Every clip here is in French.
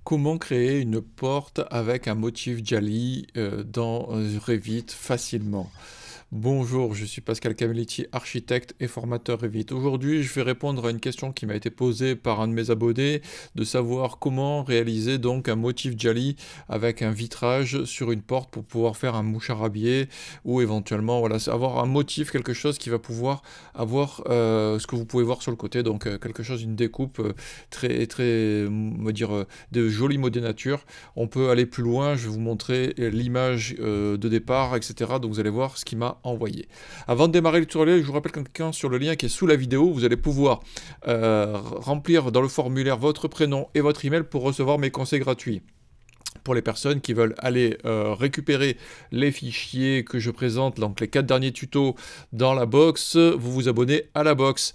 Comment créer une porte avec un motif Jali dans Revit facilement? Bonjour, je suis Pascal Camelliti, architecte et formateur Revit. Aujourd'hui, je vais répondre à une question qui m'a été posée par un de mes abonnés, de savoir comment réaliser donc un motif Jali avec un vitrage sur une porte pour pouvoir faire un moucharabier ou éventuellement voilà, avoir un motif, quelque chose qui va pouvoir avoir ce que vous pouvez voir sur le côté, donc quelque chose, une découpe très, on va dire, de jolis mots de nature. On peut aller plus loin, je vais vous montrer l'image de départ, etc. Donc vous allez voir ce qui m'a envoyé. Avant de démarrer le tutoriel, je vous rappelle qu'un sur le lien qui est sous la vidéo, vous allez pouvoir remplir dans le formulaire votre prénom et votre email pour recevoir mes conseils gratuits. Pour les personnes qui veulent aller récupérer les fichiers que je présente, donc les 4 derniers tutos dans la box, vous vous abonnez à la box.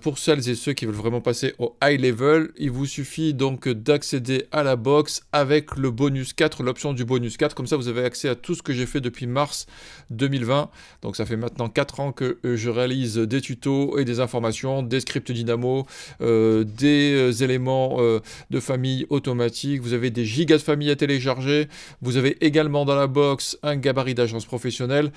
Pour celles et ceux qui veulent vraiment passer au high level, il vous suffit donc d'accéder à la box avec le bonus 4, l'option du bonus 4. Comme ça, vous avez accès à tout ce que j'ai fait depuis mars 2020. Donc ça fait maintenant 4 ans que je réalise des tutos et des informations, des scripts Dynamo, des éléments de famille automatique. Vous avez des gigas de famille à télécharger. Vous avez également dans la box un gabarit d'agence professionnelle.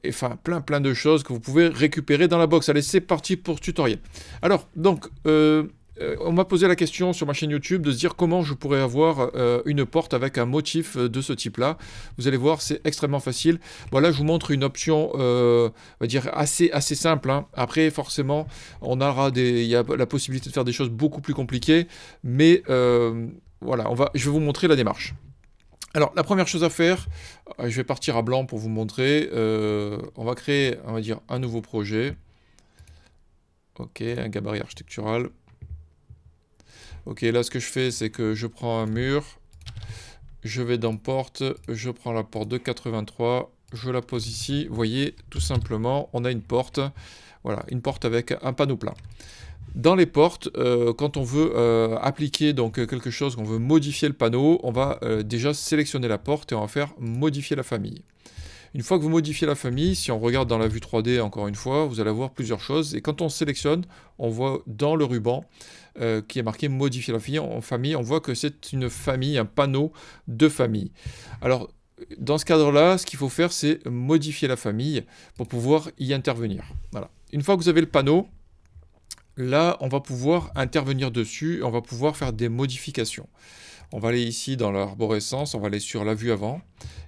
Enfin, plein de choses que vous pouvez récupérer dans la box. Allez, c'est parti pour ce tutoriel. Alors, donc, on m'a posé la question sur ma chaîne YouTube de se dire comment je pourrais avoir une porte avec un motif de ce type-là. Vous allez voir, c'est extrêmement facile. Voilà, je vous montre une option, on va dire, assez simple, hein. Après, forcément, il y a la possibilité de faire des choses beaucoup plus compliquées, mais voilà, je vais vous montrer la démarche. Alors, la première chose à faire, je vais partir à blanc pour vous montrer. On va créer, on va dire, un nouveau projet. Ok, un gabarit architectural. Ok, là, ce que je fais, c'est que je prends un mur. Je vais dans porte. Je prends la porte de 83. Je la pose ici. Vous voyez, tout simplement, on a une porte. Voilà, une porte avec un panneau plein. Dans les portes, quand on veut appliquer donc quelque chose, qu'on veut modifier le panneau, on va déjà sélectionner la porte et on va faire modifier la famille. Une fois que vous modifiez la famille, si on regarde dans la vue 3D encore une fois, vous allez voir plusieurs choses. Et quand on sélectionne, on voit dans le ruban qui est marqué modifier la famille, on voit que c'est une famille, un panneau de famille. Alors, dans ce cadre-là, ce qu'il faut faire, c'est modifier la famille pour pouvoir y intervenir. Voilà. Une fois que vous avez le panneau, là, on va pouvoir intervenir dessus, on va pouvoir faire des modifications. On va aller ici dans l'arborescence, on va aller sur la vue avant,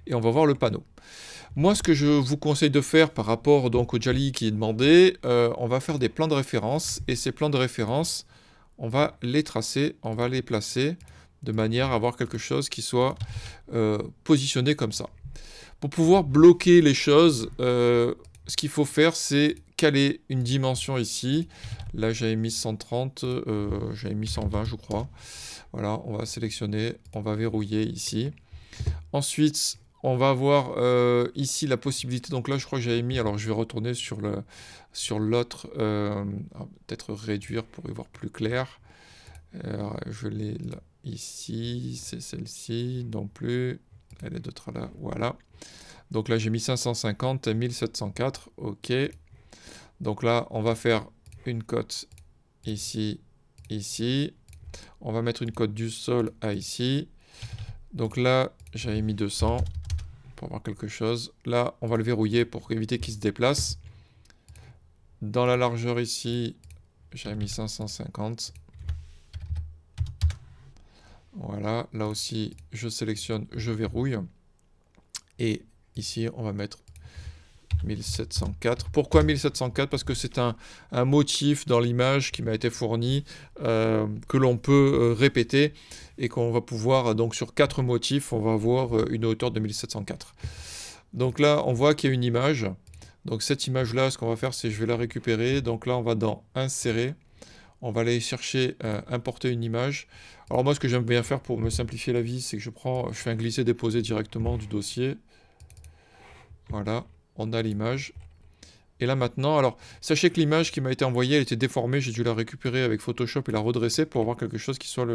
et on va voir le panneau. Moi, ce que je vous conseille de faire par rapport donc au Jali qui est demandé, on va faire des plans de référence, et ces plans de référence, on va les tracer, on va les placer, de manière à avoir quelque chose qui soit positionné comme ça. Pour pouvoir bloquer les choses, ce qu'il faut faire, c'est caler une dimension ici. Là, j'avais mis 130, j'avais mis 120, je crois. Voilà, on va sélectionner, on va verrouiller ici. Ensuite, on va avoir ici la possibilité. Donc là, je crois que j'avais mis. Alors, je vais retourner sur l'autre. Peut-être réduire pour y voir plus clair. Alors, je l'ai là, ici. C'est celle-ci. Non plus. Elle est d'autre là. Voilà. Donc là, j'ai mis 550 et 1704. OK. Donc là, on va faire une cote ici, ici. On va mettre une cote du sol à ici. Donc là, j'avais mis 200 pour avoir quelque chose. Là, on va le verrouiller pour éviter qu'il se déplace. Dans la largeur ici, j'avais mis 550. Voilà, là aussi, je sélectionne, je verrouille. Et ici, on va mettre 1704. Pourquoi 1704? Parce que c'est un motif dans l'image qui m'a été fourni, que l'on peut répéter, et qu'on va pouvoir, donc sur 4 motifs, on va avoir une hauteur de 1704. Donc là, on voit qu'il y a une image. Donc cette image-là, ce qu'on va faire, c'est je vais la récupérer. Donc là, on va dans Insérer. On va aller chercher, importer une image. Alors moi, ce que j'aime bien faire pour me simplifier la vie, c'est que je fais un glisser-déposer directement du dossier. Voilà, on a l'image. Et là maintenant, alors, sachez que l'image qui m'a été envoyée, elle était déformée. J'ai dû la récupérer avec Photoshop et la redresser pour avoir quelque chose qui soit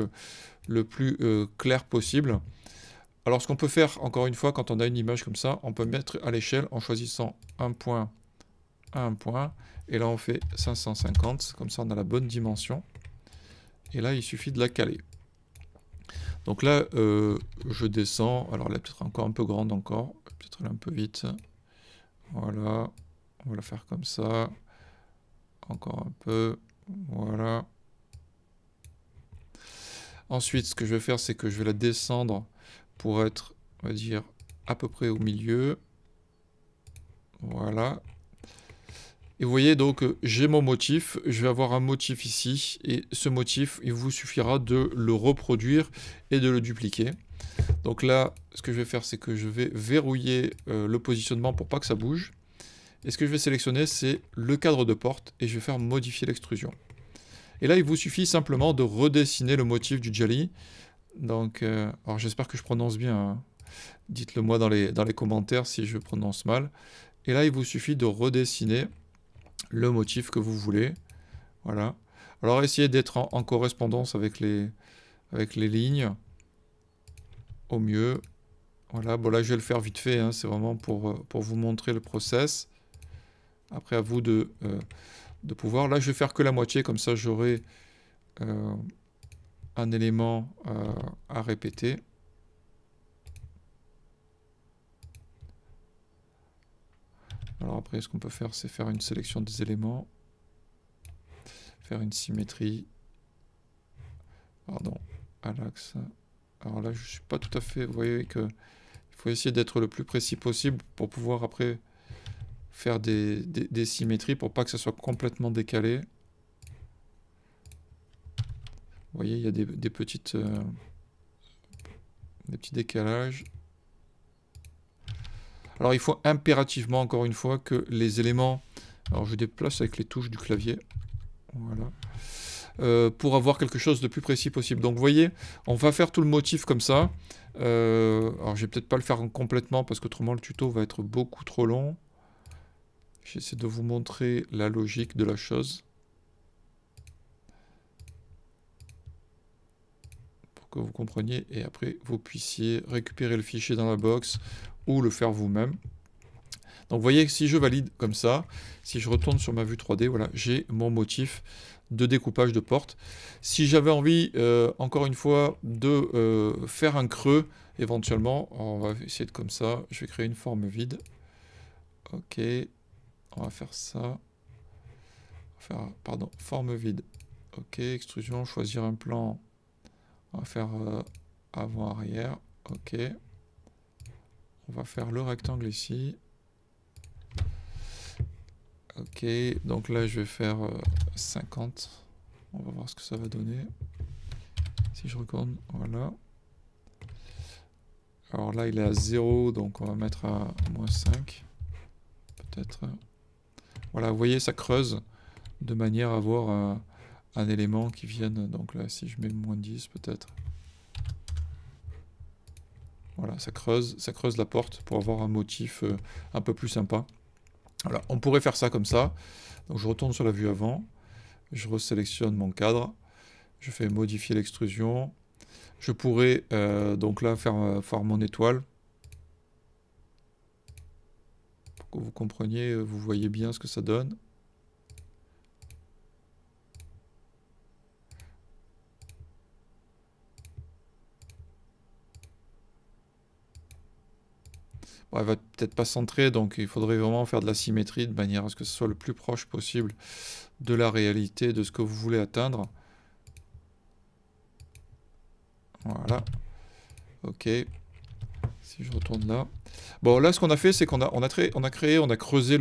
le plus clair possible. Alors, ce qu'on peut faire, encore une fois, quand on a une image comme ça, on peut mettre à l'échelle en choisissant un point à un point. Et là, on fait 550. Comme ça, on a la bonne dimension. Et là, il suffit de la caler. Donc là, je descends. Alors là, peut-être encore un peu grande encore. Peut-être aller un peu vite. Voilà. On va la faire comme ça. Encore un peu. Voilà. Ensuite, ce que je vais faire, c'est que je vais la descendre pour être, on va dire, à peu près au milieu. Voilà. Et vous voyez, donc, j'ai mon motif. Je vais avoir un motif ici. Et ce motif, il vous suffira de le reproduire et de le dupliquer. Donc là, ce que je vais faire, c'est que je vais verrouiller le positionnement pour pas que ça bouge. Et ce que je vais sélectionner, c'est le cadre de porte. Et je vais faire modifier l'extrusion. Et là, il vous suffit simplement de redessiner le motif du Jali. Donc, alors j'espère que je prononce bien, hein. Dites-le moi dans les commentaires si je prononce mal. Et là, il vous suffit de redessiner le motif que vous voulez. Voilà. Alors, essayez d'être en correspondance avec les lignes au mieux. Voilà. Bon, là, je vais le faire vite fait, hein. C'est vraiment pour vous montrer le process. Après, à vous de pouvoir. Là, je vais faire que la moitié, comme ça, j'aurai un élément à répéter. Alors après, ce qu'on peut faire, c'est faire une sélection des éléments, faire une symétrie, pardon, à l'axe. Alors là, je ne suis pas tout à fait, vous voyez qu'il faut essayer d'être le plus précis possible pour pouvoir après faire des symétries pour pas que ça soit complètement décalé. Vous voyez, il y a des petits décalages. Alors il faut impérativement, encore une fois, que les éléments... Alors je déplace avec les touches du clavier. Voilà. Pour avoir quelque chose de plus précis possible. Donc vous voyez, on va faire tout le motif comme ça. Alors je vais peut-être pas le faire complètement parce qu'autrement le tuto va être beaucoup trop long. J'essaie de vous montrer la logique de la chose. Pour que vous compreniez et après vous puissiez récupérer le fichier dans la box ou le faire vous-même. Donc vous voyez que si je valide comme ça, si je retourne sur ma vue 3D, voilà, j'ai mon motif de découpage de porte. Si j'avais envie, encore une fois, de faire un creux, éventuellement, on va essayer de comme ça, je vais créer une forme vide. Ok, on va faire ça. On va faire, pardon, forme vide. Ok, extrusion, choisir un plan. On va faire avant-arrière. Ok. On va faire le rectangle ici. Ok, donc là je vais faire 50. On va voir ce que ça va donner. Si je retourne, voilà. Alors là il est à 0, donc on va mettre à -5. Peut-être. Voilà, vous voyez, ça creuse de manière à avoir un élément qui vienne. Donc là, si je mets -10 peut-être. Voilà, ça creuse la porte pour avoir un motif un peu plus sympa. Voilà, on pourrait faire ça comme ça. Donc je retourne sur la vue avant, je resélectionne mon cadre, je fais modifier l'extrusion. Je pourrais donc là faire mon étoile. Pour que vous compreniez, vous voyez bien ce que ça donne. Bon, elle va peut-être pas centrer, donc il faudrait vraiment faire de la symétrie de manière à ce que ce soit le plus proche possible de la réalité, de ce que vous voulez atteindre. Voilà. Ok. Si je retourne là. Bon, là, ce qu'on a fait, c'est qu'on a creusé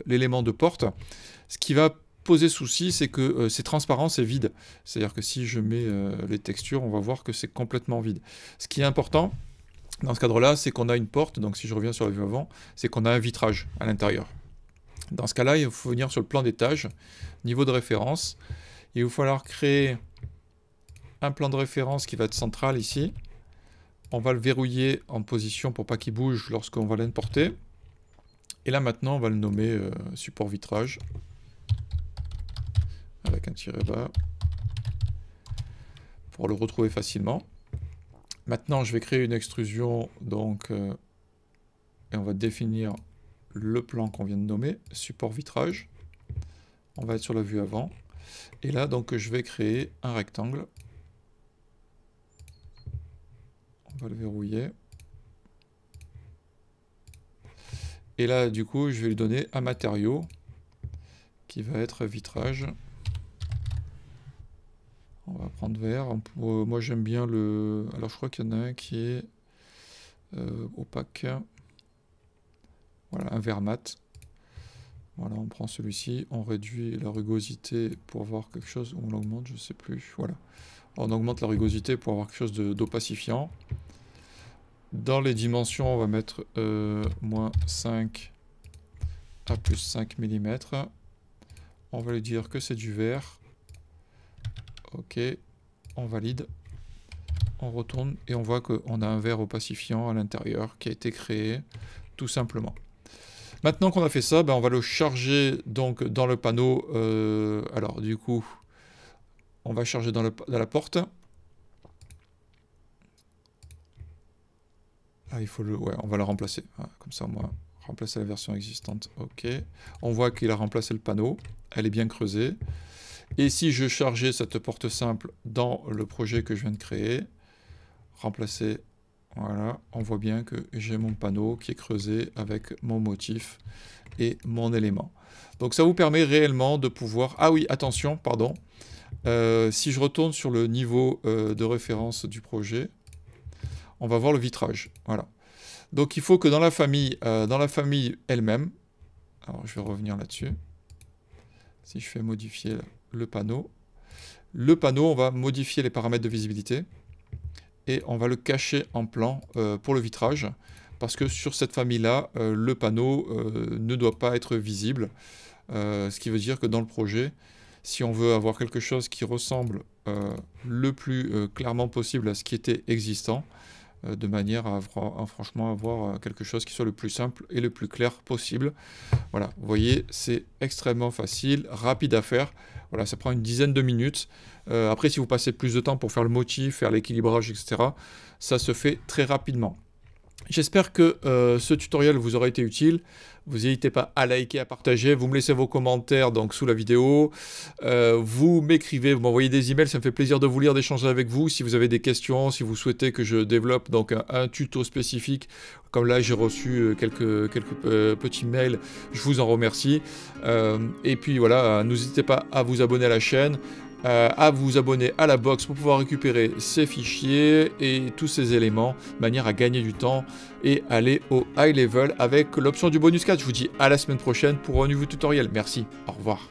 l'élément de porte. Ce qui va poser souci, c'est que c'est transparent, c'est vide. C'est-à-dire que si je mets les textures, on va voir que c'est complètement vide. Ce qui est important, dans ce cadre-là, c'est qu'on a une porte. Donc, si je reviens sur la vue avant, c'est qu'on a un vitrage à l'intérieur. Dans ce cas-là, il faut venir sur le plan d'étage, niveau de référence. Il va falloir créer un plan de référence qui va être central ici. On va le verrouiller en position pour pas qu'il bouge lorsqu'on va l'importer. Et là maintenant, on va le nommer support vitrage. Avec un tiret bas. Pour le retrouver facilement. Maintenant, je vais créer une extrusion. Donc, et on va définir le plan qu'on vient de nommer. Support vitrage. On va être sur la vue avant. Et là, donc, je vais créer un rectangle. On va le verrouiller. Et là, du coup, je vais lui donner un matériau qui va être vitrage. On va prendre vert. Moi, j'aime bien le... Alors, je crois qu'il y en a un qui est opaque. Voilà, un vert mat. Voilà, on prend celui-ci. On réduit la rugosité pour avoir quelque chose... On l'augmente, je ne sais plus. Voilà. On augmente la rugosité pour avoir quelque chose d'opacifiant. Dans les dimensions, on va mettre moins 5 à plus 5 mm. On va lui dire que c'est du vert. Ok, on valide. On retourne et on voit qu'on a un vert opacifiant à l'intérieur qui a été créé tout simplement. Maintenant qu'on a fait ça, ben on va le charger donc dans le panneau. Alors du coup, on va charger dans la porte. Ah, il faut le... Ouais, on va le remplacer. Ah, comme ça, moi, remplacer la version existante. Ok. On voit qu'il a remplacé le panneau. Elle est bien creusée. Et si je chargeais cette porte simple dans le projet que je viens de créer, remplacer, voilà, on voit bien que j'ai mon panneau qui est creusé avec mon motif et mon élément. Donc ça vous permet réellement de pouvoir... Ah oui, attention, pardon. Si je retourne sur le niveau de référence du projet, on va voir le vitrage. Voilà. Donc il faut que dans la famille elle-même, alors je vais revenir là-dessus. Si je fais modifier le panneau, on va modifier les paramètres de visibilité et on va le cacher en plan pour le vitrage parce que sur cette famille-là, le panneau ne doit pas être visible. Ce qui veut dire que dans le projet, si on veut avoir quelque chose qui ressemble le plus clairement possible à ce qui était existant, de manière à franchement avoir quelque chose qui soit le plus simple et le plus clair possible. Voilà, vous voyez, c'est extrêmement facile, rapide à faire. Voilà, ça prend une dizaine de minutes. Après, si vous passez plus de temps pour faire le motif, faire l'équilibrage, etc., ça se fait très rapidement. J'espère que ce tutoriel vous aura été utile. Vous n'hésitez pas à liker, à partager. Vous me laissez vos commentaires donc, sous la vidéo. Vous m'écrivez, vous m'envoyez des emails. Ça me fait plaisir de vous lire, d'échanger avec vous. Si vous avez des questions, si vous souhaitez que je développe donc, un tuto spécifique, comme là j'ai reçu quelques petits mails, je vous en remercie. Et puis voilà, n'hésitez pas à vous abonner à la chaîne. À vous abonner à la box pour pouvoir récupérer ces fichiers et tous ces éléments de manière à gagner du temps et aller au high level avec l'option du bonus 4. Je vous dis à la semaine prochaine pour un nouveau tutoriel. Merci, au revoir.